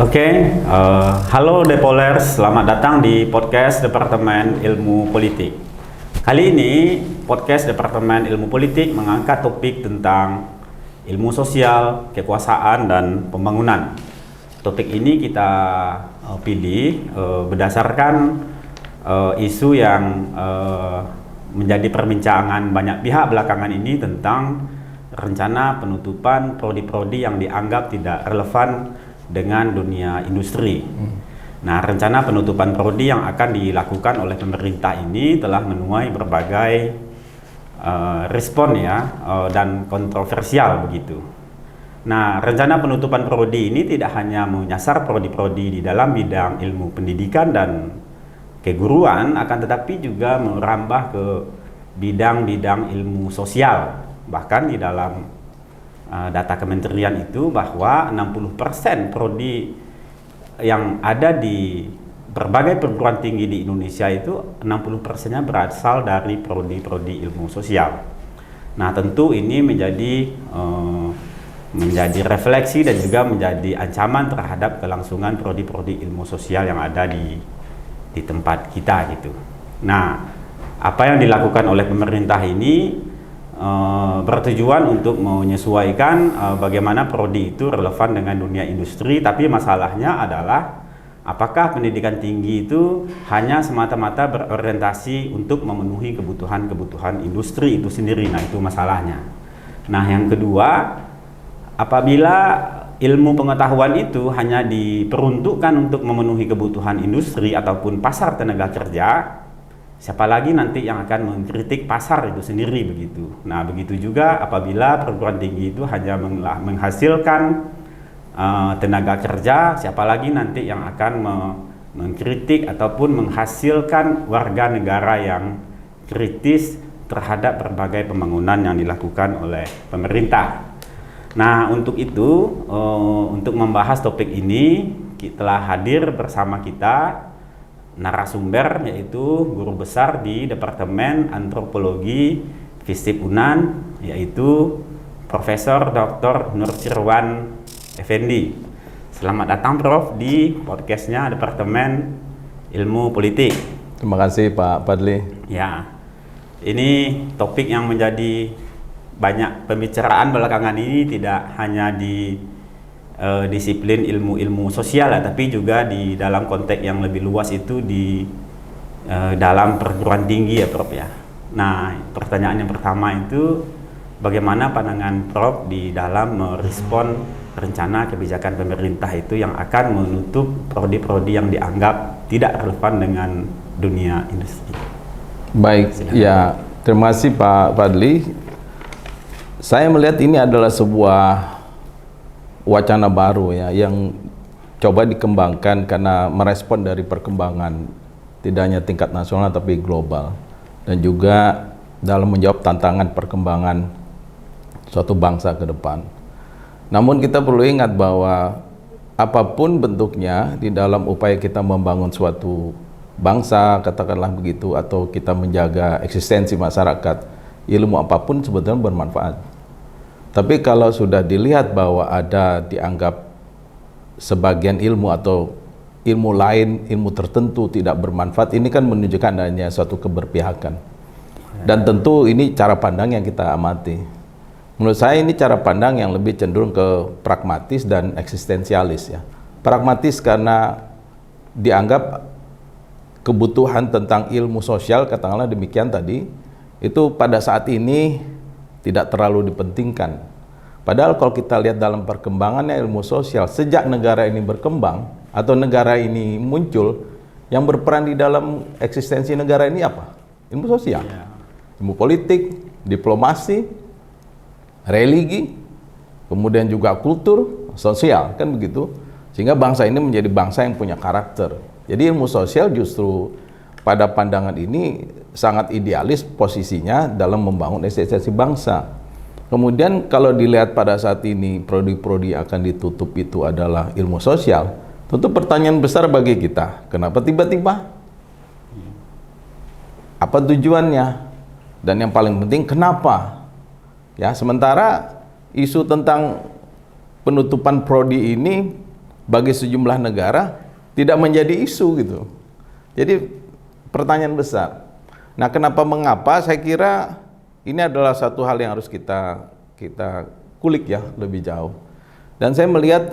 Halo Depolers, selamat datang di podcast Departemen Ilmu Politik. Kali ini podcast Departemen Ilmu Politik mengangkat topik tentang ilmu sosial, kekuasaan, dan pembangunan. Topik ini kita pilih berdasarkan isu yang menjadi perbincangan banyak pihak belakangan ini tentang rencana penutupan prodi-prodi yang dianggap tidak relevan dengan dunia industri. Nah, rencana penutupan prodi yang akan dilakukan oleh pemerintah ini telah menuai berbagai respon dan kontroversial begitu. Nah, rencana penutupan prodi ini tidak hanya menyasar prodi-prodi di dalam bidang ilmu pendidikan dan keguruan, akan tetapi juga merambah ke bidang-bidang ilmu sosial. Bahkan di dalam data kementerian itu bahwa 60% prodi yang ada di berbagai perguruan tinggi di Indonesia itu 60%-nya berasal dari prodi-prodi ilmu sosial. Nah, tentu ini menjadi refleksi dan juga menjadi ancaman terhadap kelangsungan prodi-prodi ilmu sosial yang ada di tempat kita gitu. Nah, apa yang dilakukan oleh pemerintah ini bertujuan untuk menyesuaikan bagaimana prodi itu relevan dengan dunia industri, tapi masalahnya adalah apakah pendidikan tinggi itu hanya semata-mata berorientasi untuk memenuhi kebutuhan industri itu sendiri. Nah, itu masalahnya. Nah, yang kedua, apabila ilmu pengetahuan itu hanya diperuntukkan untuk memenuhi kebutuhan industri ataupun pasar tenaga kerja, siapa lagi nanti yang akan mengkritik pasar itu sendiri begitu. Nah, begitu juga apabila perguruan tinggi itu hanya menghasilkan tenaga kerja, siapa lagi nanti yang akan mengkritik ataupun menghasilkan warga negara yang kritis terhadap berbagai pembangunan yang dilakukan oleh pemerintah. Nah, untuk itu, untuk membahas topik ini, telah hadir bersama kita narasumber, yaitu guru besar di Departemen Antropologi FISIP UNAN, yaitu Profesor Dr. Nurchirwan Effendi. Selamat datang Prof di podcastnya Departemen Ilmu Politik. Terima kasih Pak Fadli. Ya, ini topik yang menjadi banyak pembicaraan belakangan ini, tidak hanya di disiplin ilmu sosial tapi juga di dalam konteks yang lebih luas itu di dalam perguruan tinggi ya Prof ya. Nah, pertanyaan yang pertama itu bagaimana pandangan Prof di dalam merespon rencana kebijakan pemerintah itu yang akan menutup prodi-prodi yang dianggap tidak relevan dengan dunia industri. Baik, ya terima kasih Pak Fadli. Saya melihat ini adalah sebuah wacana baru ya yang coba dikembangkan karena merespon dari perkembangan tidak hanya tingkat nasional tapi global, dan juga dalam menjawab tantangan perkembangan suatu bangsa ke depan. Namun kita perlu ingat bahwa apapun bentuknya di dalam upaya kita membangun suatu bangsa, katakanlah begitu, atau kita menjaga eksistensi masyarakat, ilmu apapun sebetulnya bermanfaat. Tapi kalau sudah dilihat bahwa ada dianggap sebagian ilmu atau ilmu lain, ilmu tertentu tidak bermanfaat, ini kan menunjukkan adanya suatu keberpihakan. Dan tentu ini cara pandang yang kita amati. Menurut saya ini cara pandang yang lebih cenderung ke pragmatis dan eksistensialis ya. Pragmatis karena dianggap kebutuhan tentang ilmu sosial, katakanlah demikian tadi, itu pada saat ini tidak terlalu dipentingkan. Padahal kalau kita lihat dalam perkembangannya ilmu sosial, sejak negara ini berkembang atau negara ini muncul, yang berperan di dalam eksistensi negara ini apa? Ilmu sosial, ilmu politik, diplomasi, religi, kemudian juga kultur, sosial, kan begitu. Sehingga bangsa ini menjadi bangsa yang punya karakter. Jadi ilmu sosial justru pada pandangan ini sangat idealis posisinya dalam membangun eksistensi bangsa. Kemudian kalau dilihat pada saat ini prodi-prodi akan ditutup itu adalah ilmu sosial, tentu pertanyaan besar bagi kita, kenapa tiba-tiba? Apa tujuannya? Dan yang paling penting, kenapa? Ya, sementara isu tentang penutupan prodi ini bagi sejumlah negara tidak menjadi isu gitu. Jadi pertanyaan besar. Nah, mengapa? Saya kira ini adalah satu hal yang harus kita kulik ya lebih jauh. Dan saya melihat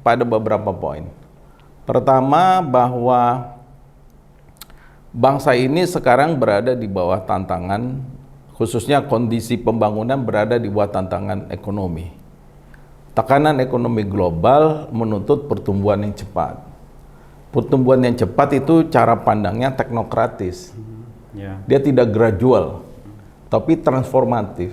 pada beberapa poin. Pertama, bahwa bangsa ini sekarang berada di bawah tantangan, khususnya kondisi pembangunan berada di bawah tantangan ekonomi. Tekanan ekonomi global menuntut pertumbuhan yang cepat. Pertumbuhan yang cepat itu cara pandangnya teknokratis. Dia tidak gradual, tapi transformatif.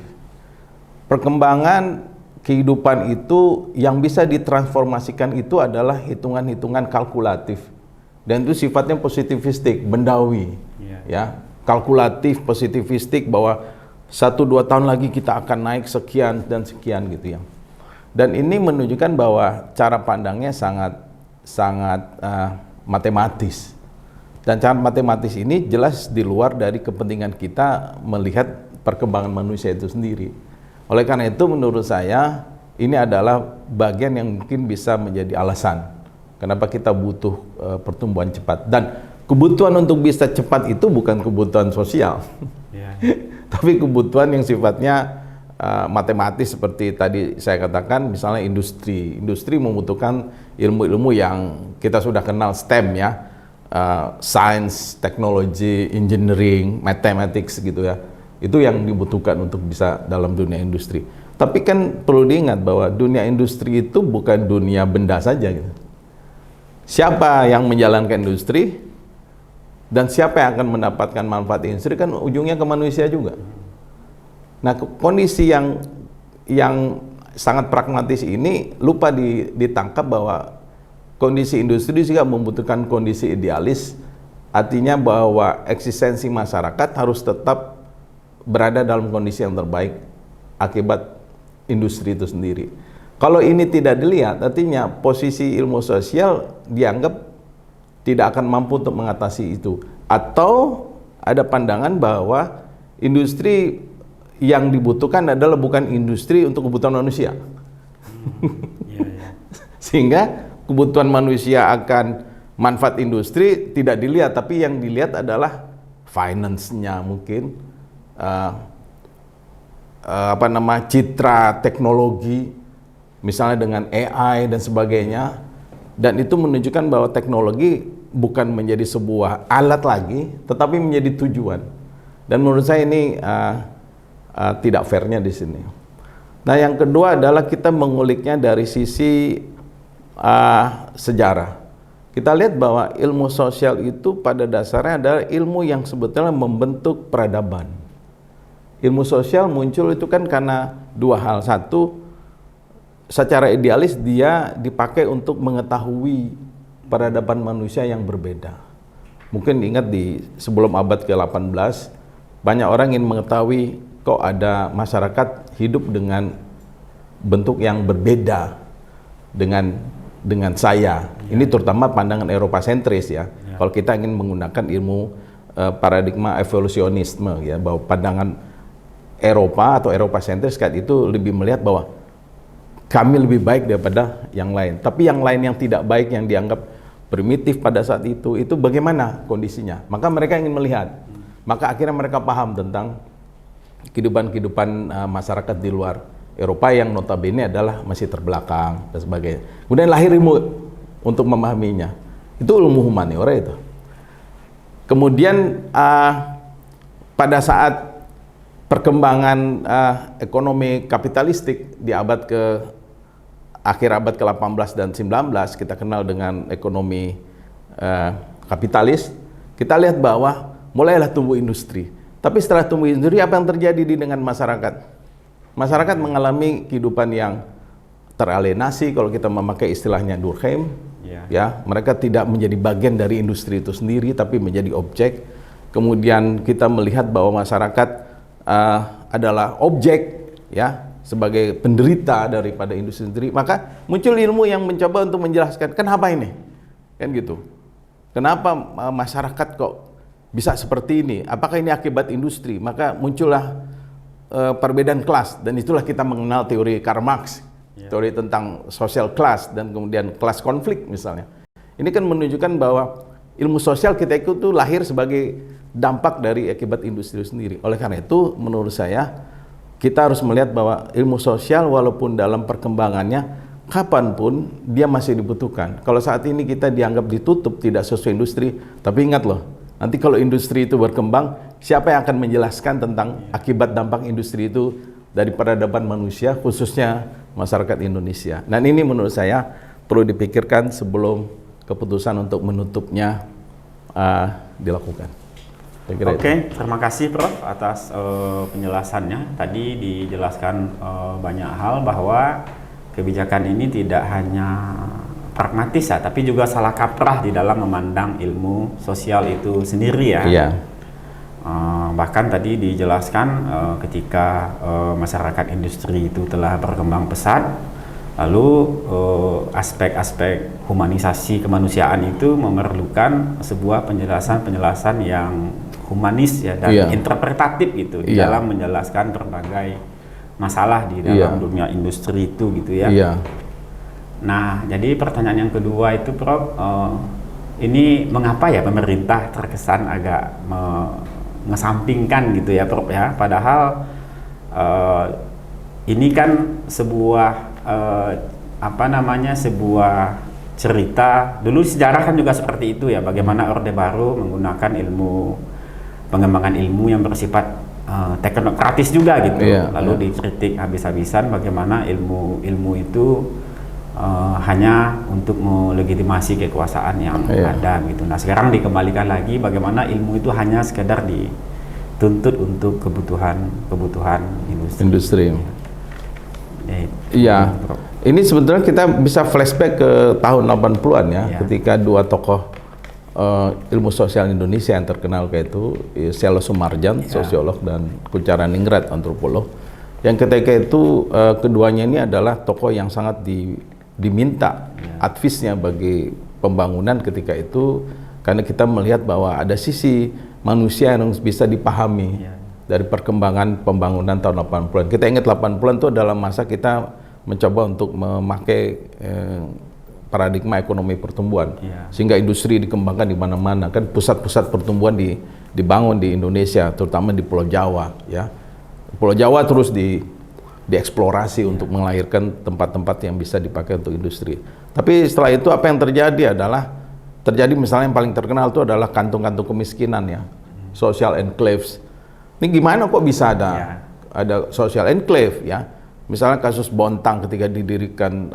Perkembangan kehidupan itu yang bisa ditransformasikan itu adalah hitungan-hitungan kalkulatif. Dan itu sifatnya positivistik, bendawi. Ya, kalkulatif, positivistik, bahwa 1-2 tahun lagi kita akan naik sekian dan sekian gitu ya. Dan ini menunjukkan bahwa cara pandangnya sangat matematis. Dan cara matematis ini jelas di luar dari kepentingan kita melihat perkembangan manusia itu sendiri. Oleh karena itu menurut saya ini adalah bagian yang mungkin bisa menjadi alasan kenapa kita butuh pertumbuhan cepat. Dan kebutuhan untuk bisa cepat itu bukan kebutuhan sosial, tapi kebutuhan yang sifatnya matematis seperti tadi saya katakan, misalnya industri membutuhkan ilmu-ilmu yang kita sudah kenal, STEM ya, science, technology, engineering, mathematics gitu ya. Itu yang dibutuhkan untuk bisa dalam dunia industri. Tapi kan perlu diingat bahwa dunia industri itu bukan dunia benda saja gitu. Siapa yang menjalankan industri dan siapa yang akan mendapatkan manfaat industri kan ujungnya ke manusia juga. Nah, kondisi yang sangat pragmatis ini lupa ditangkap bahwa kondisi industri juga membutuhkan kondisi idealis, artinya bahwa eksistensi masyarakat harus tetap berada dalam kondisi yang terbaik akibat industri itu sendiri. Kalau ini tidak dilihat, artinya posisi ilmu sosial dianggap tidak akan mampu untuk mengatasi itu. Atau ada pandangan bahwa industri yang dibutuhkan adalah bukan industri untuk kebutuhan manusia. Sehingga kebutuhan manusia akan manfaat industri tidak dilihat, tapi yang dilihat adalah finance-nya mungkin, citra teknologi, misalnya dengan AI dan sebagainya. Dan itu menunjukkan bahwa teknologi bukan menjadi sebuah alat lagi, tetapi menjadi tujuan. Dan menurut saya ini tidak fairnya di sini. Nah, yang kedua adalah kita menguliknya dari sisi sejarah. Kita lihat bahwa ilmu sosial itu pada dasarnya adalah ilmu yang sebetulnya membentuk peradaban. Ilmu sosial muncul itu kan karena dua hal. Satu, secara idealis dia dipakai untuk mengetahui peradaban manusia yang berbeda. Mungkin ingat di sebelum abad ke-18, banyak orang ingin mengetahui kok ada masyarakat hidup dengan bentuk yang berbeda dengan saya. Ini terutama pandangan Eropa sentris ya. Kalau kita ingin menggunakan ilmu paradigma evolusionisme ya, bahwa pandangan Eropa atau Eropa sentris saat itu lebih melihat bahwa kami lebih baik daripada yang lain. Tapi yang lain yang tidak baik, yang dianggap primitif pada saat itu bagaimana kondisinya? Maka mereka ingin melihat. Maka akhirnya mereka paham tentang kehidupan masyarakat di luar Eropa yang notabene adalah masih terbelakang dan sebagainya. Kemudian lahir ilmu untuk memahaminya. Itu ilmu humaniora itu. Kemudian pada saat perkembangan ekonomi kapitalistik di akhir abad ke-18 dan 19, kita kenal dengan ekonomi kapitalis. Kita lihat bahwa mulailah tumbuh industri. Tapi setelah tumbuh industri, apa yang terjadi dengan masyarakat? Masyarakat mengalami kehidupan yang teralienasi, kalau kita memakai istilahnya Durkheim, ya, mereka tidak menjadi bagian dari industri itu sendiri, tapi menjadi objek. Kemudian kita melihat bahwa masyarakat adalah objek, ya, sebagai penderita daripada industri sendiri. Maka muncul ilmu yang mencoba untuk menjelaskan, kenapa ini, kan gitu? Kenapa masyarakat kok bisa seperti ini? Apakah ini akibat industri? Maka muncullah perbedaan kelas, dan itulah kita mengenal teori Karl Marx teori tentang social class dan kemudian class konflik misalnya. Ini kan menunjukkan bahwa ilmu sosial kita itu lahir sebagai dampak dari akibat industri sendiri. Oleh karena itu, menurut saya kita harus melihat bahwa ilmu sosial walaupun dalam perkembangannya kapanpun dia masih dibutuhkan. Kalau saat ini kita dianggap ditutup, tidak sesuai industri, tapi ingat loh, nanti kalau industri itu berkembang, siapa yang akan menjelaskan tentang akibat dampak industri itu dari peradaban manusia, khususnya masyarakat Indonesia. Dan ini menurut saya perlu dipikirkan sebelum keputusan untuk menutupnya dilakukan. Oke, terima kasih Prof atas penjelasannya. Tadi dijelaskan banyak hal bahwa kebijakan ini tidak hanya pragmatis ya, tapi juga salah kaprah di dalam memandang ilmu sosial itu sendiri ya. Iya. Bahkan tadi dijelaskan ketika masyarakat industri itu telah berkembang pesat, lalu aspek-aspek humanisasi kemanusiaan itu memerlukan sebuah penjelasan-penjelasan yang humanis ya dan interpretatif gitu di dalam menjelaskan berbagai masalah di dalam dunia industri itu gitu ya. Nah, jadi pertanyaan yang kedua itu Prof, ini mengapa ya pemerintah terkesan agak mengesampingkan gitu ya Prof ya, padahal ini kan sebuah sebuah cerita, dulu sejarah kan juga seperti itu ya, bagaimana Orde Baru menggunakan pengembangan ilmu yang bersifat teknokratis juga gitu, lalu dikritik habis-habisan bagaimana ilmu itu hanya untuk melegitimasi kekuasaan yang ada gitu. Nah sekarang dikembalikan lagi bagaimana ilmu itu hanya sekedar dituntut untuk kebutuhan industri. Iya. Ini sebetulnya kita bisa flashback ke tahun 80-an ya, ketika dua tokoh ilmu sosial Indonesia yang terkenal kayak itu Selo Sumarjan, sosiolog, dan Kuncharaningrat, antropolog. Yang ketika itu keduanya ini adalah tokoh yang sangat diminta advisnya bagi pembangunan ketika itu, karena kita melihat bahwa ada sisi manusia yang bisa dipahami dari perkembangan pembangunan tahun 80-an. Kita ingat 80-an itu adalah masa kita mencoba untuk memakai paradigma ekonomi pertumbuhan, sehingga industri dikembangkan di mana-mana. Kan pusat-pusat pertumbuhan dibangun di Indonesia, terutama di Pulau Jawa ya. Pulau Jawa terus dieksplorasi untuk melahirkan tempat-tempat yang bisa dipakai untuk industri. Tapi setelah itu apa yang terjadi misalnya yang paling terkenal itu adalah kantung-kantung kemiskinan ya, social enclaves. Ini gimana kok bisa ada social enclave ya? Misalnya kasus Bontang ketika didirikan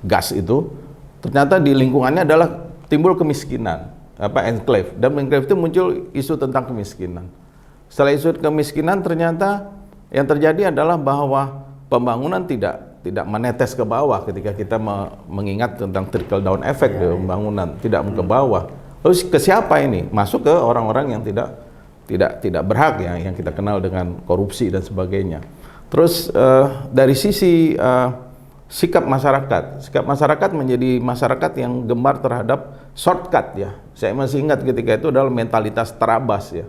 gas itu, ternyata di lingkungannya adalah timbul kemiskinan, enclave, dan enclave itu muncul isu tentang kemiskinan. Setelah isu kemiskinan, ternyata yang terjadi adalah bahwa pembangunan tidak menetes ke bawah ketika kita mengingat tentang trickle down effect pembangunan, tidak ke bawah. Lalu ke siapa ini? Masuk ke orang-orang yang tidak berhak ya, yang kita kenal dengan korupsi dan sebagainya. Terus dari sisi sikap masyarakat menjadi masyarakat yang gemar terhadap shortcut ya. Saya masih ingat ketika itu adalah mentalitas terabas ya.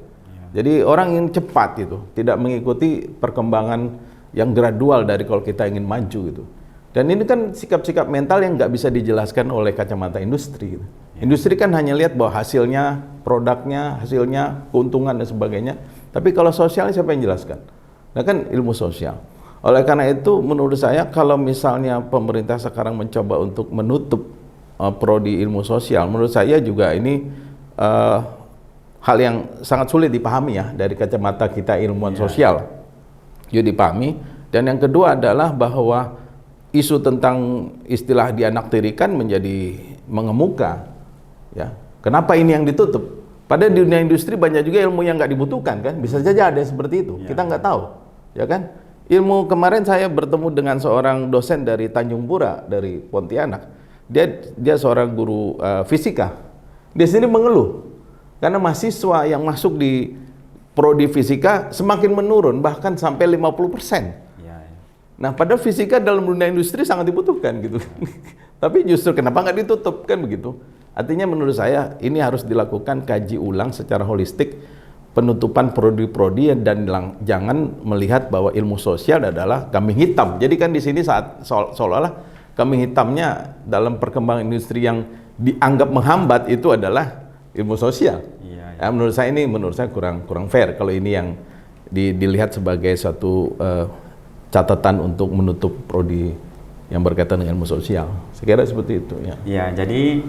Jadi orang ingin cepat gitu, tidak mengikuti perkembangan yang gradual dari kalau kita ingin maju gitu. Dan ini kan sikap-sikap mental yang nggak bisa dijelaskan oleh kacamata industri gitu. Industri kan hanya lihat bahwa hasilnya, produknya, hasilnya, keuntungan dan sebagainya. Tapi kalau sosialnya siapa yang jelaskan? Nah kan ilmu sosial. Oleh karena itu menurut saya kalau misalnya pemerintah sekarang mencoba untuk menutup prodi ilmu sosial, menurut saya juga ini hal yang sangat sulit dipahami ya dari kacamata kita ilmuwan sosial. Jadi dipahami. Dan yang kedua adalah bahwa isu tentang istilah dianaktirikan menjadi mengemuka. Ya, kenapa ini yang ditutup? Padahal di dunia industri banyak juga ilmu yang nggak dibutuhkan kan, bisa saja ada seperti itu. Kita nggak tahu, ya kan? Ilmu kemarin saya bertemu dengan seorang dosen dari Tanjung Pura, dari Pontianak. Dia seorang guru fisika. Dia sendiri mengeluh karena mahasiswa yang masuk di prodi fisika semakin menurun, bahkan sampai 50%. Nah, padahal fisika dalam dunia industri sangat dibutuhkan gitu. Tapi justru kenapa nggak ditutup kan begitu? Artinya menurut saya ini harus dilakukan kaji ulang secara holistik penutupan prodi-prodi dan jangan melihat bahwa ilmu sosial adalah kambing hitam. Jadi kan di sini saat seolah-olah kambing hitamnya dalam perkembangan industri yang dianggap menghambat itu adalah ilmu sosial. Ya, menurut saya kurang fair kalau ini yang dilihat sebagai suatu catatan untuk menutup prodi yang berkaitan dengan ilmu sosial. Saya kira seperti itu ya. Ya, jadi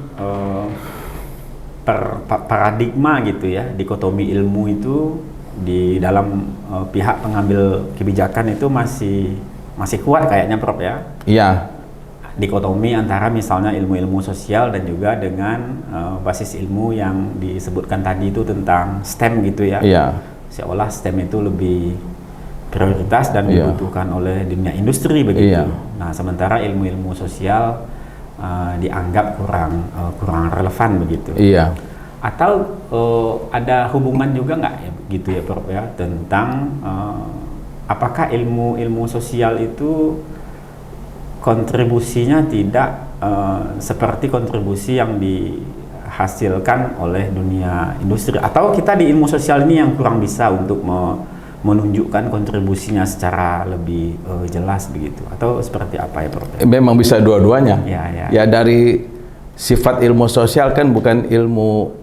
paradigma gitu ya, dikotomi ilmu itu di dalam pihak pengambil kebijakan itu masih kuat kayaknya, Prof ya. Iya. Dikotomi antara misalnya ilmu-ilmu sosial dan juga dengan basis ilmu yang disebutkan tadi itu tentang STEM gitu ya. Iya. Seolah STEM itu lebih prioritas dan dibutuhkan oleh dunia industri begitu. Nah, sementara ilmu-ilmu sosial dianggap kurang relevan begitu. Iya. Atau ada hubungan juga nggak ya gitu ya, Prof ya, tentang apakah ilmu sosial itu kontribusinya tidak seperti kontribusi yang dihasilkan oleh dunia industri, atau kita di ilmu sosial ini yang kurang bisa untuk menunjukkan kontribusinya secara lebih jelas begitu, atau seperti apa ya, Prof? Memang bisa dua-duanya. Ya, dari sifat ilmu sosial kan bukan ilmu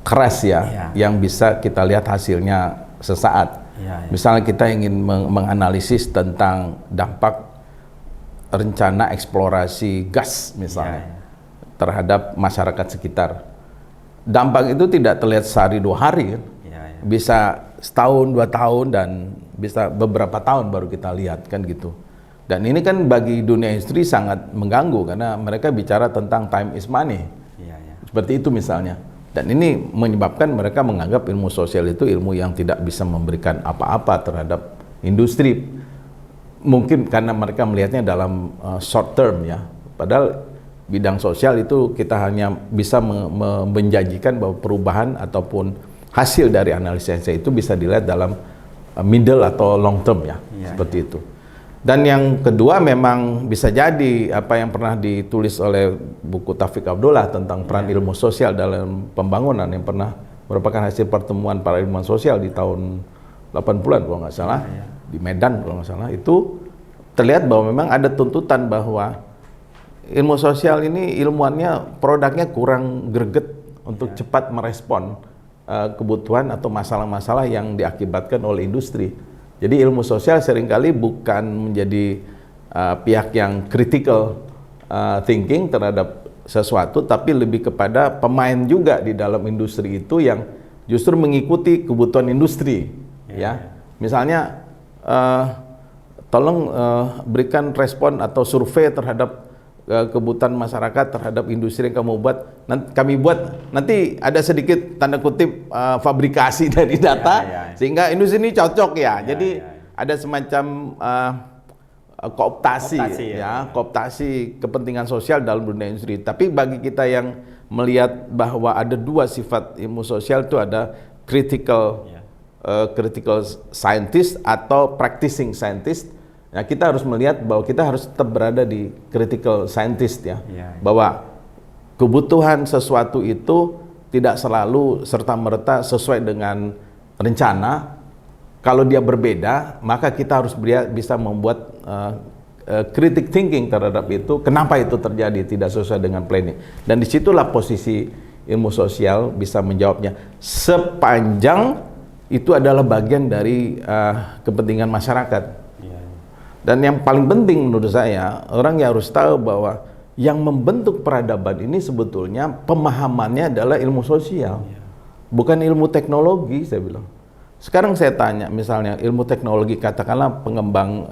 keras yang bisa kita lihat hasilnya sesaat. Misalnya kita ingin menganalisis tentang dampak rencana eksplorasi gas misalnya terhadap masyarakat sekitar. Dampak itu tidak terlihat sehari 2 hari kan? Bisa setahun 2 tahun dan bisa beberapa tahun baru kita lihat kan gitu. Dan ini kan bagi dunia industri sangat mengganggu karena mereka bicara tentang time is money. Seperti itu misalnya. Dan ini menyebabkan mereka menganggap ilmu sosial itu ilmu yang tidak bisa memberikan apa-apa terhadap industri. Mungkin karena mereka melihatnya dalam short term ya. Padahal bidang sosial itu kita hanya bisa menjanjikan bahwa perubahan ataupun hasil dari analisis itu bisa dilihat dalam middle atau long term ya, seperti itu. Dan yang kedua memang bisa jadi apa yang pernah ditulis oleh buku Taufik Abdullah tentang peran ilmu sosial dalam pembangunan yang pernah merupakan hasil pertemuan para ilmuwan sosial di tahun 80-an kalau nggak salah, di Medan kalau nggak salah, itu terlihat bahwa memang ada tuntutan bahwa ilmu sosial ini ilmuannya, produknya kurang greget untuk cepat merespon kebutuhan atau masalah-masalah yang diakibatkan oleh industri. Jadi ilmu sosial seringkali bukan menjadi pihak yang critical thinking terhadap sesuatu, tapi lebih kepada pemain juga di dalam industri itu yang justru mengikuti kebutuhan industri. Ya, misalnya tolong berikan respon atau survei terhadap kebutuhan masyarakat terhadap industri yang kami buat, nanti ada sedikit tanda kutip fabrikasi dari data sehingga industri ini cocok jadi ada semacam kooptasi kepentingan sosial dalam dunia industri. Tapi bagi kita yang melihat bahwa ada dua sifat ilmu sosial itu, ada critical scientist atau practicing scientist. Nah, kita harus melihat bahwa kita harus tetap berada di critical scientist bahwa kebutuhan sesuatu itu tidak selalu serta-merta sesuai dengan rencana. Kalau dia berbeda, maka kita harus bisa membuat critic thinking terhadap itu. Kenapa itu terjadi tidak sesuai dengan planning? Dan disitulah posisi ilmu sosial bisa menjawabnya. Sepanjang itu adalah bagian dari kepentingan masyarakat. Dan yang paling penting menurut saya, orang yang harus tahu bahwa yang membentuk peradaban ini sebetulnya pemahamannya adalah ilmu sosial, bukan ilmu teknologi. Saya bilang. Sekarang saya tanya, misalnya ilmu teknologi, katakanlah pengembang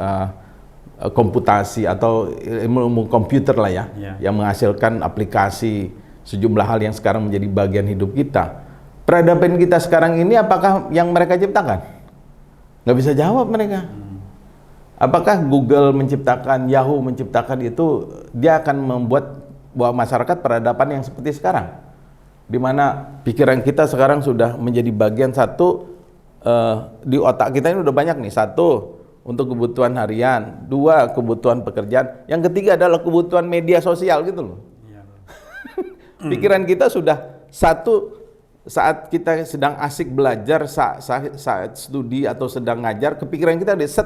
komputasi atau ilmu komputer lah yang menghasilkan aplikasi sejumlah hal yang sekarang menjadi bagian hidup kita. Peradaban kita sekarang ini apakah yang mereka ciptakan? Nggak bisa jawab mereka. Apakah Google menciptakan, Yahoo menciptakan itu, dia akan membuat bahwa masyarakat peradaban yang seperti sekarang, di mana pikiran kita sekarang sudah menjadi bagian satu di otak kita ini udah banyak nih. Satu untuk kebutuhan harian, dua kebutuhan pekerjaan, yang ketiga adalah kebutuhan media sosial gitu loh. Pikiran kita sudah satu saat kita sedang asik belajar, saat studi atau sedang ngajar, kepikiran kita ada set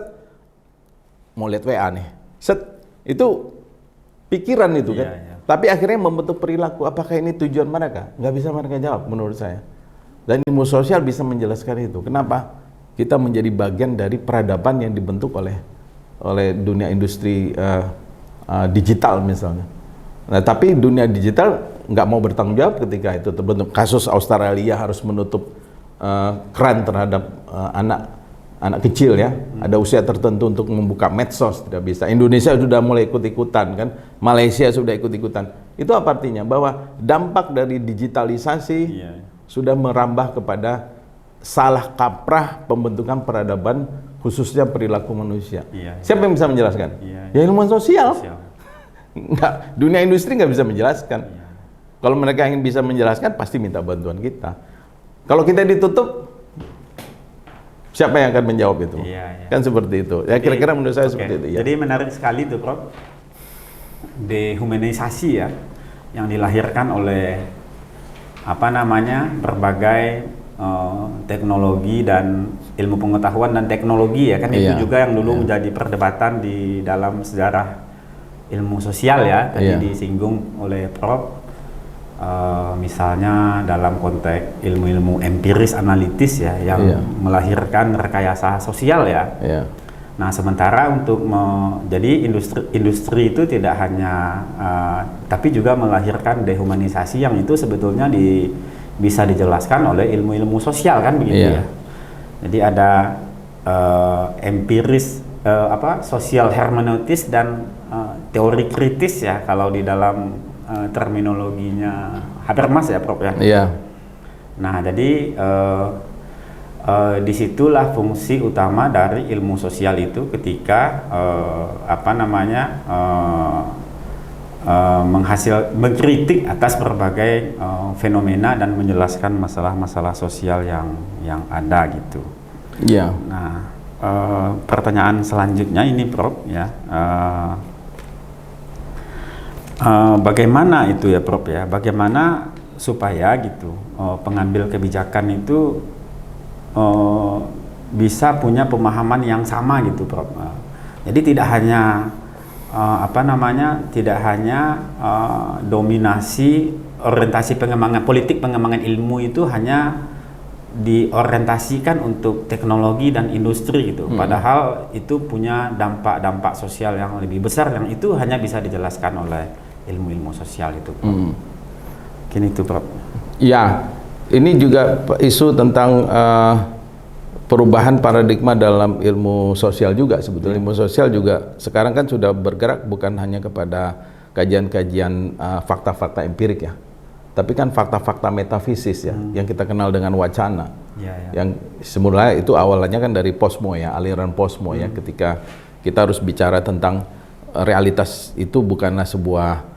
mau lihat WA nih, set itu pikiran itu kan. Iya. Tapi akhirnya membentuk perilaku. Apakah ini tujuan mereka? Nggak bisa mereka jawab menurut saya. Dan ilmu sosial bisa menjelaskan itu. Kenapa? Kita menjadi bagian dari peradaban yang dibentuk oleh dunia industri digital misalnya. Nah, tapi dunia digital nggak mau bertanggung jawab ketika itu terbentuk. Kasus Australia harus menutup keran terhadap anak kecil ya, ada usia tertentu untuk membuka medsos, tidak bisa. Indonesia sudah mulai ikut-ikutan kan, Malaysia sudah ikut-ikutan. Itu apa artinya? Bahwa dampak dari digitalisasi sudah merambah kepada salah kaprah pembentukan peradaban, khususnya perilaku manusia. Siapa yang bisa menjelaskan? Ya ilmuwan sosial. Enggak, dunia industri nggak bisa menjelaskan. Kalau mereka ingin bisa menjelaskan, pasti minta bantuan kita. Kalau kita ditutup, siapa yang akan menjawab itu? Kan seperti itu. Ya kira-kira menurut saya seperti itu. Ya. Jadi menarik sekali tuh, Prof. Dehumanisasi ya, yang dilahirkan oleh berbagai teknologi dan ilmu pengetahuan dan teknologi ya kan, itu juga yang dulu menjadi perdebatan di dalam sejarah ilmu sosial ya. Tadi disinggung oleh Prof. Misalnya dalam konteks ilmu-ilmu empiris analitis ya, yang melahirkan rekayasa sosial ya. Nah, sementara untuk jadi industri itu tidak hanya tapi juga melahirkan dehumanisasi yang itu sebetulnya bisa dijelaskan oleh ilmu-ilmu sosial kan begitu ya. Jadi ada empiris sosial hermeneutis dan teori kritis ya kalau di dalam terminologinya Habermas ya, Prof ya. Nah, jadi disitulah fungsi utama dari ilmu sosial itu ketika mengkritik atas berbagai fenomena dan menjelaskan masalah-masalah sosial yang ada gitu. Nah, pertanyaan selanjutnya ini, Prof ya. Bagaimana itu ya, Prof ya? Bagaimana supaya gitu pengambil kebijakan itu bisa punya pemahaman yang sama gitu, Prof. Jadi tidak hanya dominasi orientasi pengembangan politik, pengembangan ilmu itu hanya diorientasikan untuk teknologi dan industri gitu. Padahal itu punya dampak sosial yang lebih besar yang itu hanya bisa dijelaskan oleh ilmu-ilmu sosial itu, Prof. Mungkin itu, Prof. Ya, ini juga isu tentang perubahan paradigma dalam ilmu sosial juga sebetulnya. Ilmu sosial juga sekarang kan sudah bergerak bukan hanya kepada kajian-kajian fakta-fakta empirik ya, tapi kan fakta-fakta metafisis ya, yang kita kenal dengan wacana. Yang semula itu awalnya kan dari posmo ya, aliran posmo ya, ketika kita harus bicara tentang realitas itu bukanlah sebuah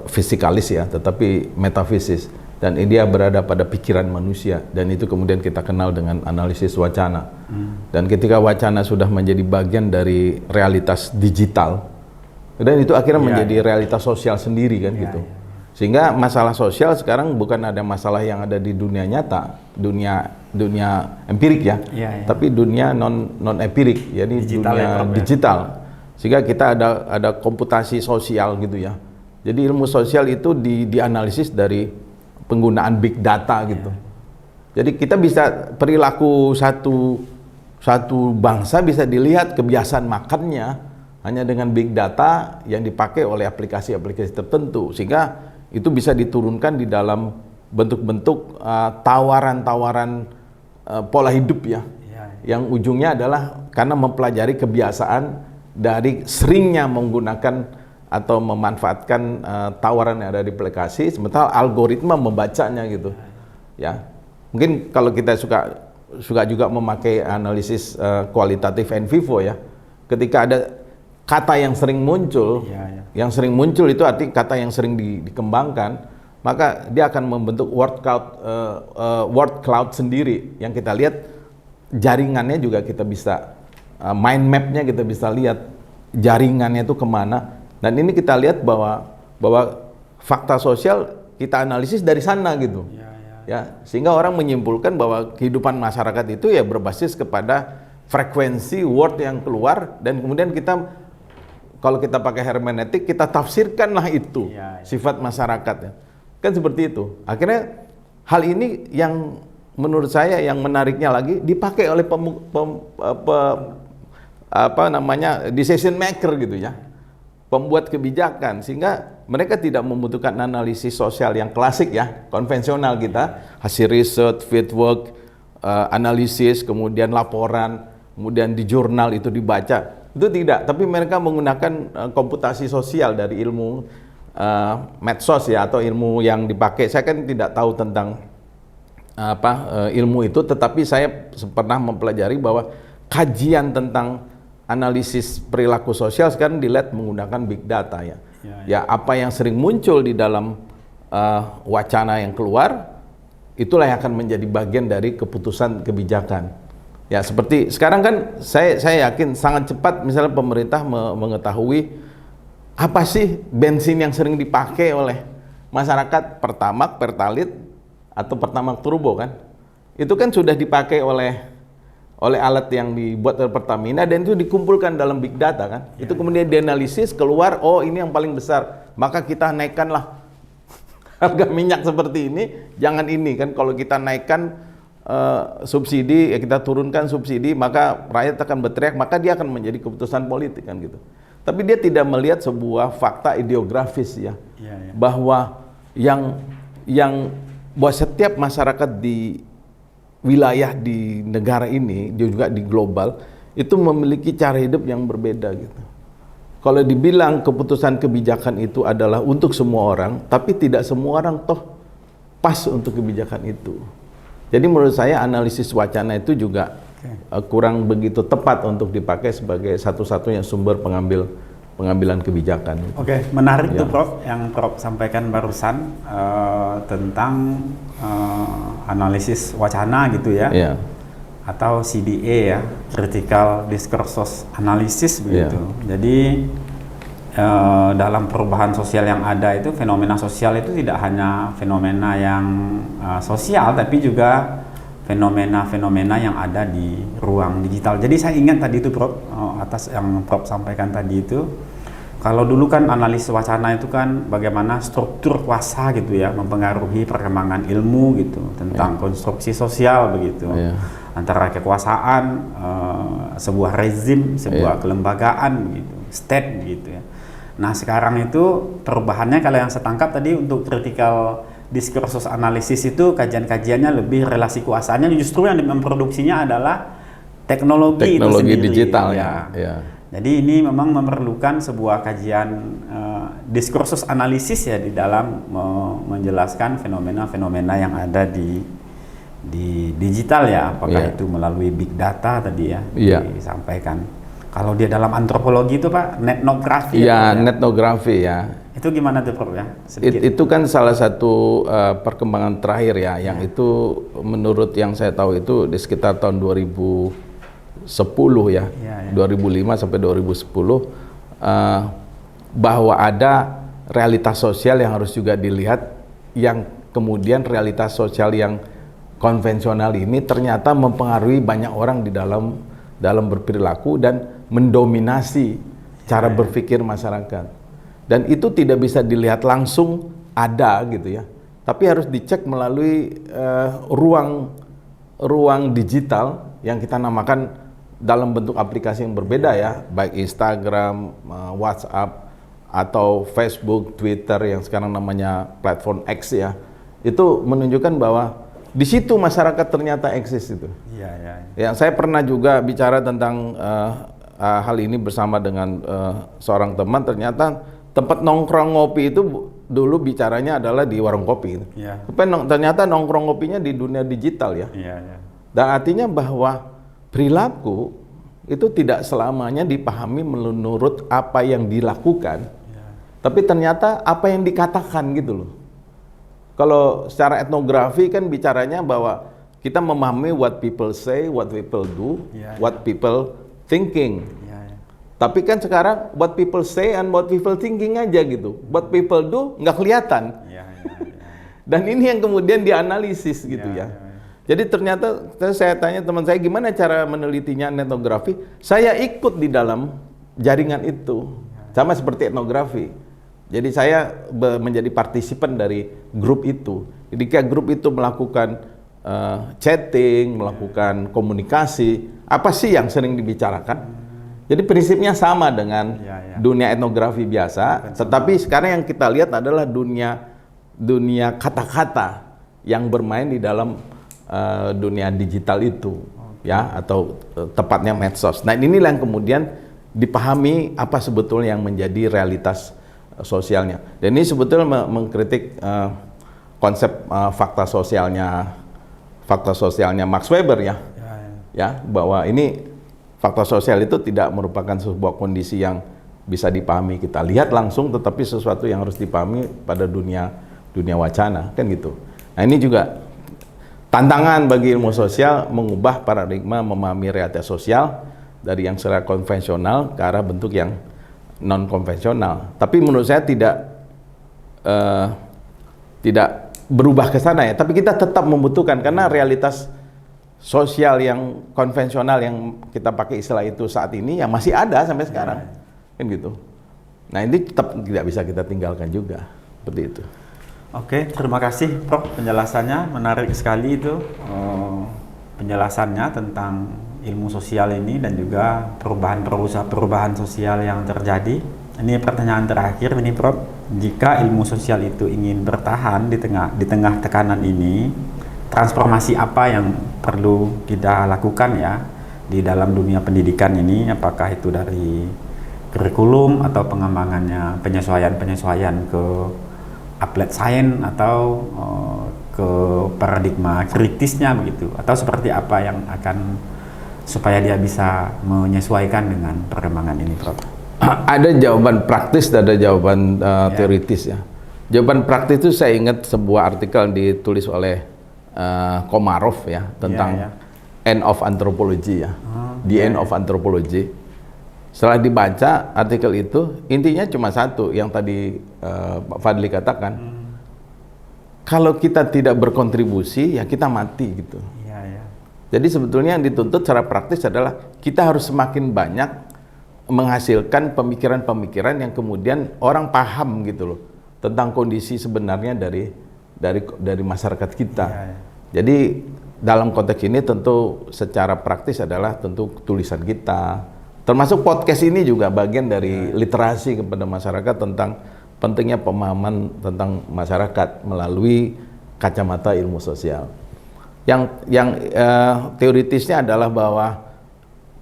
fisikalis ya, tetapi metafisis, dan dia berada pada pikiran manusia, dan itu kemudian kita kenal dengan analisis wacana. Dan ketika wacana sudah menjadi bagian dari realitas digital, dan itu akhirnya menjadi realitas sosial sendiri kan gitu. Sehingga masalah sosial sekarang bukan ada masalah yang ada di dunia nyata, dunia empirik ya, tapi dunia non empirik, jadi digital dunia digital. Sehingga kita ada komputasi sosial gitu ya. Jadi ilmu sosial itu dianalisis dari penggunaan big data gitu. Jadi kita bisa perilaku satu bangsa bisa dilihat kebiasaan makannya hanya dengan big data yang dipakai oleh aplikasi-aplikasi tertentu, sehingga itu bisa diturunkan di dalam bentuk-bentuk tawaran-tawaran pola hidup ya, yang ujungnya adalah karena mempelajari kebiasaan dari seringnya menggunakan atau memanfaatkan tawaran yang ada di aplikasi, sementara algoritma membacanya gitu ya. Mungkin kalau kita suka juga memakai analisis kualitatif in vivo ya, ketika ada kata yang sering muncul, yang sering muncul itu arti kata yang sering dikembangkan, maka dia akan membentuk word cloud sendiri, yang kita lihat jaringannya juga kita bisa mind mapnya kita bisa lihat jaringannya itu kemana. Dan ini kita lihat bahwa fakta sosial kita analisis dari sana gitu. Ya, sehingga orang menyimpulkan bahwa kehidupan masyarakat itu ya berbasis kepada frekuensi word yang keluar, dan kemudian kita, kalau kita pakai hermeneutik, kita tafsirkanlah itu sifat masyarakat ya. Kan seperti itu. Akhirnya hal ini yang menurut saya yang menariknya lagi dipakai oleh decision maker gitu ya, pembuat kebijakan, sehingga mereka tidak membutuhkan analisis sosial yang klasik ya, konvensional kita, hasil riset, fieldwork, analisis, kemudian laporan, kemudian di jurnal itu dibaca, itu tidak, tapi mereka menggunakan komputasi sosial dari ilmu medsos ya, atau ilmu yang dipakai. Saya kan tidak tahu tentang ilmu itu, tetapi saya pernah mempelajari bahwa kajian tentang analisis perilaku sosial sekarang dilihat menggunakan big data ya. Ya, apa yang sering muncul di dalam wacana yang keluar, itulah yang akan menjadi bagian dari keputusan kebijakan. Ya, seperti sekarang kan saya yakin sangat cepat misalnya pemerintah mengetahui apa sih bensin yang sering dipakai oleh masyarakat, Pertamax, Pertalite, atau Pertamax Turbo kan. Itu kan sudah dipakai oleh alat yang dibuat oleh Pertamina, dan itu dikumpulkan dalam big data kan. Itu kemudian dianalisis, keluar, oh ini yang paling besar, maka kita naikkanlah harga minyak seperti ini, jangan ini kan. Kalau kita naikkan subsidi, ya kita turunkan subsidi, maka rakyat akan berteriak, maka dia akan menjadi keputusan politik kan gitu. Tapi dia tidak melihat sebuah fakta ideografis ya, bahwa bahwa setiap masyarakat di wilayah di negara ini, juga di global, itu memiliki cara hidup yang berbeda gitu. Kalau dibilang keputusan kebijakan itu adalah untuk semua orang, tapi tidak semua orang toh pas untuk kebijakan itu. Jadi menurut saya analisis wacana itu juga kurang begitu tepat untuk dipakai sebagai satu-satunya sumber pengambilan kebijakan. Oke, menarik tuh Prof, yang Prof sampaikan barusan tentang analisis wacana gitu ya, atau CDA ya, Critical Discourse Analysis begitu. Jadi dalam perubahan sosial yang ada itu, fenomena sosial itu tidak hanya fenomena yang sosial, tapi juga fenomena-fenomena yang ada di ruang digital. Jadi saya ingat tadi itu Prof, atas yang Prof sampaikan tadi itu, kalau dulu kan analis wacana itu kan bagaimana struktur kuasa gitu ya, mempengaruhi perkembangan ilmu gitu, tentang konstruksi sosial begitu, antara kekuasaan, sebuah rezim, sebuah kelembagaan gitu, state gitu ya. Nah sekarang itu perubahannya, kalau yang saya tangkap tadi untuk critical discourse analysis itu kajian-kajiannya lebih relasi kuasanya, justru yang memproduksinya adalah teknologi itu sendiri, digital ya. Jadi ini memang memerlukan sebuah kajian diskursus analisis ya, di dalam menjelaskan fenomena-fenomena yang ada di digital ya, apakah itu melalui big data tadi ya, disampaikan. Kalau dia dalam antropologi itu Pak, netnografi netnografi ya. Itu gimana tuh Prof ya? Itu kan salah satu perkembangan terakhir ya, yang itu menurut yang saya tahu itu di sekitar tahun 2010 ya, 2005 sampai 2010, bahwa ada realitas sosial yang harus juga dilihat, yang kemudian realitas sosial yang konvensional ini ternyata mempengaruhi banyak orang di dalam berperilaku dan mendominasi cara berpikir masyarakat. Dan itu tidak bisa dilihat langsung ada gitu ya, tapi harus dicek melalui ruang digital yang kita namakan dalam bentuk aplikasi yang berbeda ya, baik Instagram, WhatsApp, atau Facebook, Twitter yang sekarang namanya platform X ya. Itu menunjukkan bahwa di situ masyarakat ternyata eksis itu. Ya, saya pernah juga bicara tentang hal ini bersama dengan seorang teman. Ternyata tempat nongkrong ngopi itu dulu bicaranya adalah di warung kopi. Tapi ternyata nongkrong ngopinya di dunia digital ya. Dan artinya bahwa perilaku itu tidak selamanya dipahami menurut apa yang dilakukan, tapi ternyata apa yang dikatakan gitu loh. Kalau secara etnografi kan bicaranya bahwa kita memahami what people say, what people do, what people thinking. Tapi kan sekarang what people say and what people thinking aja gitu. What people do nggak kelihatan. Dan ini yang kemudian dianalisis gitu ya. Jadi ternyata saya tanya teman saya, gimana cara menelitinya etnografi? Saya ikut di dalam jaringan itu, sama seperti etnografi. Jadi saya menjadi partisipan dari grup itu. Ketika grup itu melakukan chatting, melakukan komunikasi, apa sih yang sering dibicarakan? Jadi prinsipnya sama dengan dunia etnografi biasa, tetapi sekarang yang kita lihat adalah dunia kata-kata yang bermain di dalam dunia digital itu, ya, atau tepatnya medsos. Nah, inilah yang kemudian dipahami apa sebetulnya yang menjadi realitas sosialnya. Dan ini sebetulnya mengkritik konsep fakta sosialnya Max Weber ya, bahwa ini fakta sosial itu tidak merupakan sebuah kondisi yang bisa dipahami kita lihat langsung, tetapi sesuatu yang harus dipahami pada dunia wacana, kan gitu. Nah, ini juga tantangan bagi ilmu sosial mengubah paradigma memahami realitas sosial dari yang secara konvensional ke arah bentuk yang non konvensional. Tapi menurut saya tidak berubah ke sana ya. Tapi kita tetap membutuhkan, karena realitas sosial yang konvensional yang kita pakai istilah itu saat ini yang masih ada sampai sekarang, kan gitu. Nah, ini tetap tidak bisa kita tinggalkan juga, seperti itu. Oke, terima kasih Prof penjelasannya, menarik sekali itu penjelasannya tentang ilmu sosial ini dan juga perubahan sosial yang terjadi. Ini pertanyaan terakhir ini Prof, jika ilmu sosial itu ingin bertahan di tengah tekanan ini, transformasi apa yang perlu kita lakukan ya di dalam dunia pendidikan ini, apakah itu dari kurikulum atau pengembangannya penyesuaian ke applied science atau ke paradigma kritisnya begitu, atau seperti apa yang akan supaya dia bisa menyesuaikan dengan perkembangan ini, Prof? Ada jawaban praktis dan ada jawaban teoritis ya. Jawaban praktis itu saya ingat sebuah artikel ditulis oleh Komarov ya tentang End of Anthropology ya, The End of Anthropology. Setelah dibaca artikel itu, intinya cuma satu yang tadi Pak Fadli katakan, kalau kita tidak berkontribusi ya kita mati gitu. Jadi sebetulnya yang dituntut secara praktis adalah kita harus semakin banyak menghasilkan pemikiran-pemikiran yang kemudian orang paham gitu loh tentang kondisi sebenarnya dari masyarakat kita. Jadi dalam konteks ini tentu secara praktis adalah tentu tulisan kita, termasuk podcast ini juga bagian dari literasi kepada masyarakat tentang pentingnya pemahaman tentang masyarakat melalui kacamata ilmu sosial. Yang teoritisnya adalah bahwa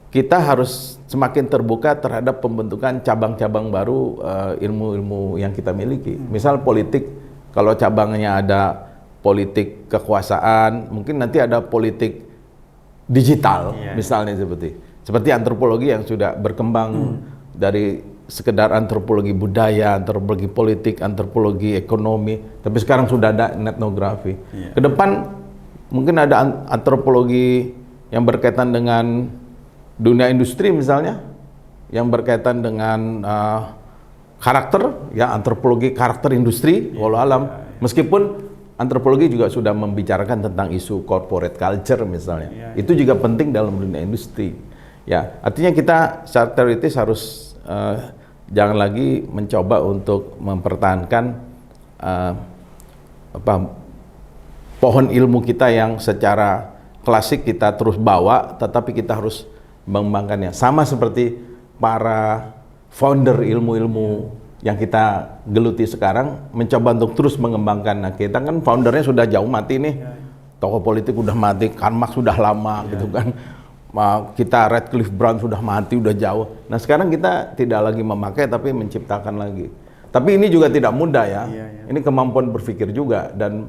kita harus semakin terbuka terhadap pembentukan cabang-cabang baru ilmu-ilmu yang kita miliki. Misal politik, kalau cabangnya ada politik kekuasaan, mungkin nanti ada politik digital, misalnya seperti antropologi yang sudah berkembang dari sekedar antropologi budaya, antropologi politik, antropologi ekonomi, tapi sekarang sudah ada etnografi. Ke depan mungkin ada antropologi yang berkaitan dengan dunia industri misalnya, yang berkaitan dengan karakter, ya antropologi karakter industri, walau alam. Meskipun antropologi juga sudah membicarakan tentang isu corporate culture misalnya, itu juga penting dalam dunia industri. Ya, artinya kita secara teoritis harus jangan lagi mencoba untuk mempertahankan pohon ilmu kita yang secara klasik kita terus bawa, tetapi kita harus mengembangkannya. Sama seperti para founder ilmu-ilmu yang kita geluti sekarang, mencoba untuk terus mengembangkan. Nah, kita kan foundernya sudah jauh mati nih, tokoh politik udah mati, Karl Marx sudah lama gitu kan. Kita Radcliffe Brown sudah mati, udah jauh. Nah, sekarang kita tidak lagi memakai, tapi menciptakan lagi. Tapi ini juga tidak mudah ya. Ini kemampuan berpikir juga dan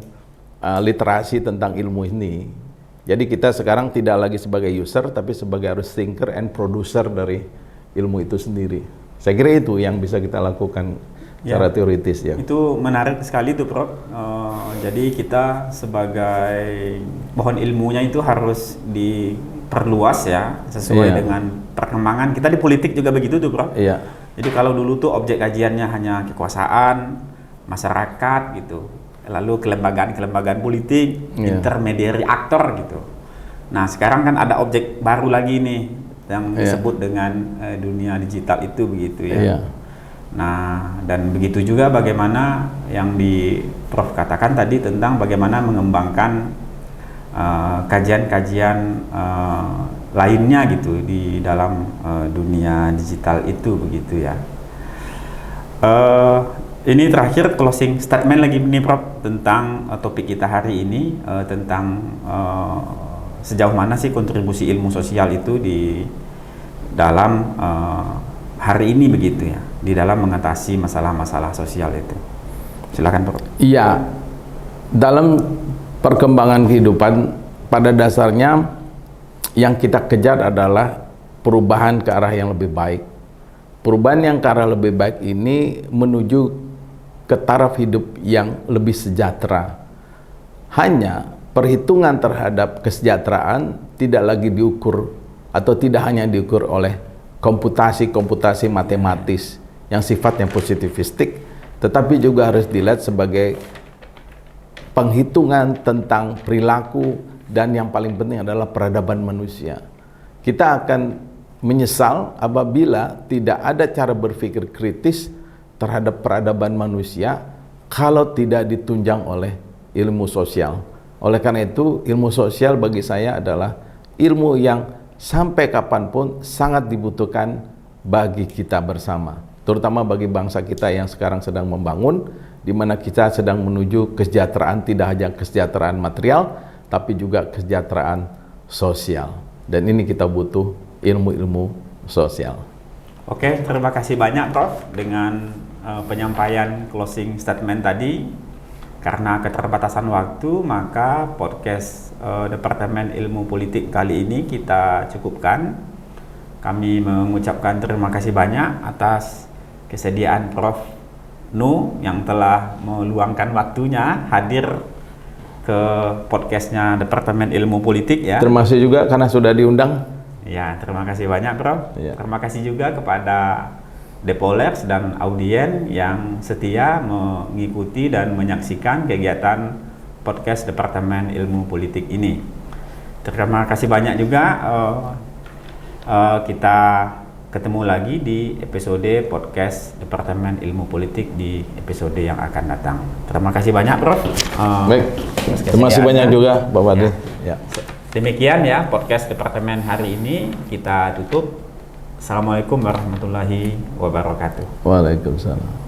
literasi tentang ilmu ini. Jadi kita sekarang tidak lagi sebagai user, tapi sebagai harus thinker and producer dari ilmu itu sendiri. Saya kira itu yang bisa kita lakukan secara teoritis ya. Itu menarik sekali tuh Prof. Jadi kita sebagai pohon ilmunya itu harus diperluas ya, sesuai dengan perkembangan. Kita di politik juga begitu tuh Prof. Jadi kalau dulu tuh objek kajiannya hanya kekuasaan, masyarakat gitu. lalu kelembagaan politik, intermediary aktor gitu. Nah sekarang kan ada objek baru lagi nih yang disebut dengan dunia digital itu begitu ya. Nah dan begitu juga bagaimana yang di Prof katakan tadi tentang bagaimana mengembangkan kajian-kajian lainnya gitu di dalam dunia digital itu begitu ya. Ini terakhir closing statement lagi nih Prof tentang topik kita hari ini tentang sejauh mana sih kontribusi ilmu sosial itu di dalam hari ini begitu ya, di dalam mengatasi masalah-masalah sosial itu. Silakan Prof. Iya, dalam perkembangan kehidupan pada dasarnya yang kita kejar adalah perubahan ke arah yang lebih baik. Perubahan yang ke arah lebih baik ini menuju ke taraf hidup yang lebih sejahtera. Hanya perhitungan terhadap kesejahteraan tidak lagi diukur atau tidak hanya diukur oleh komputasi matematis yang sifatnya positivistik, tetapi juga harus dilihat sebagai penghitungan tentang perilaku dan yang paling penting adalah peradaban manusia. Kita akan menyesal apabila tidak ada cara berpikir kritis terhadap peradaban manusia kalau tidak ditunjang oleh ilmu sosial. Oleh karena itu, ilmu sosial bagi saya adalah ilmu yang sampai kapanpun sangat dibutuhkan bagi kita bersama, terutama bagi bangsa kita yang sekarang sedang membangun, di mana kita sedang menuju kesejahteraan, tidak hanya kesejahteraan material, tapi juga kesejahteraan sosial. Dan ini kita butuh ilmu-ilmu sosial. Oke, terima kasih banyak Prof dengan penyampaian closing statement tadi. Karena keterbatasan waktu, maka podcast Departemen Ilmu Politik kali ini kita cukupkan. Kami mengucapkan terima kasih banyak atas kesediaan Prof Nu yang telah meluangkan waktunya hadir ke podcastnya Departemen Ilmu Politik ya. Terima kasih juga karena sudah diundang. Ya, terima kasih banyak Prof. Ya. Terima kasih juga kepada Depolers dan audien yang setia mengikuti dan menyaksikan kegiatan podcast Departemen Ilmu Politik ini. Terima kasih banyak juga. Kita ketemu lagi di episode podcast Departemen Ilmu Politik di episode yang akan datang. Terima kasih banyak Prof. Baik, terima kasih banyak juga Pak Fadli. Ya. Demikian ya podcast Departemen hari ini, kita tutup. Assalamualaikum warahmatullahi wabarakatuh. Waalaikumsalam.